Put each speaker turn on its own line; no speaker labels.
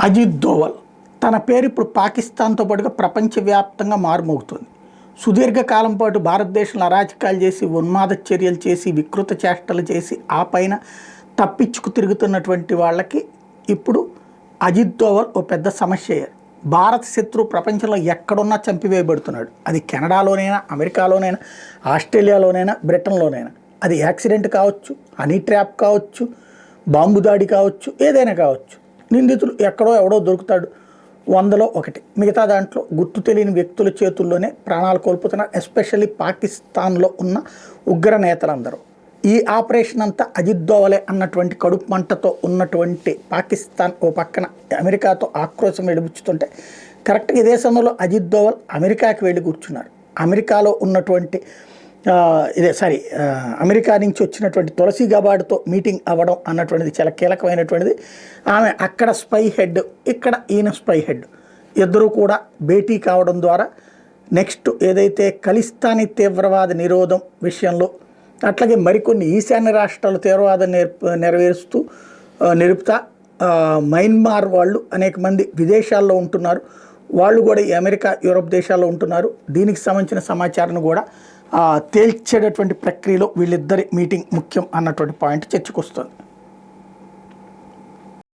అజిత్ దోవల్ తన పేరు ఇప్పుడు పాకిస్తాన్తో పాటుగా ప్రపంచవ్యాప్తంగా మారుమోగుతుంది. సుదీర్ఘకాలం పాటు భారతదేశంలో అరాచకాలు చేసి, ఉన్మాద చర్యలు చేసి, వికృత చేష్టలు చేసి ఆ పైన తప్పించుకు తిరుగుతున్నటువంటి వాళ్ళకి ఇప్పుడు అజిత్ దోవల్ ఓ పెద్ద సమస్య అయ్యారు. భారత శత్రువు ప్రపంచంలో ఎక్కడున్నా చంపివేయబడుతున్నాడు. అది కెనడాలోనైనా, అమెరికాలోనైనా, ఆస్ట్రేలియాలోనైనా, బ్రిటన్లోనైనా. అది యాక్సిడెంట్ కావచ్చు, హనీ ట్రాప్ కావచ్చు, బాంబు దాడి కావచ్చు, ఏదైనా కావచ్చు. నిందితులు ఎక్కడో ఎవడో దొరుకుతాడు, 100లో 1. మిగతా దాంట్లో గుర్తు తెలియని వ్యక్తుల చేతుల్లోనే ప్రాణాలు కోల్పోతున్నారు. ఎస్పెషల్లీ పాకిస్తాన్లో ఉన్న ఉగ్ర నేతలందరూ. ఈ ఆపరేషన్ అంతా అజిత్ దోవలే అన్నటువంటి కడుపు మంటతో ఉన్నటువంటి పాకిస్తాన్ ఓ పక్కన అమెరికాతో ఆక్రోశం వెలిబుచ్చుతుంటే, కరెక్ట్గా ఇదే సమయంలో అజిత్ దోవల్ అమెరికాకి వెళ్ళి కూర్చున్నారు. అమెరికాలో ఉన్నటువంటి అమెరికా నుంచి వచ్చినటువంటి తులసి గబాడ్తో మీటింగ్ అవ్వడం అన్నటువంటిది చాలా కీలకమైనటువంటిది. ఆమె అక్కడ స్పై హెడ్, ఇక్కడ ఈయన స్పై హెడ్, ఇద్దరూ కూడా భేటీ కావడం ద్వారా నెక్స్ట్ ఏదైతే ఖలిస్తానీ తీవ్రవాద నిరోధం విషయంలో, అట్లాగే మరికొన్ని ఈశాన్య రాష్ట్రాలు తీవ్రవాదం నిరుపుతా మయన్మార్ వాళ్ళు అనేక మంది విదేశాల్లో ఉంటున్నారు. వాళ్ళు కూడా ఈ అమెరికా, యూరోప్ దేశాల్లో ఉంటున్నారు. దీనికి సంబంధించిన సమాచారాన్ని కూడా తేల్చేటటువంటి ప్రక్రియలో వీళ్ళిద్దరి మీటింగ్ ముఖ్యం అన్నటువంటి పాయింట్ చర్చకు వస్తుంది.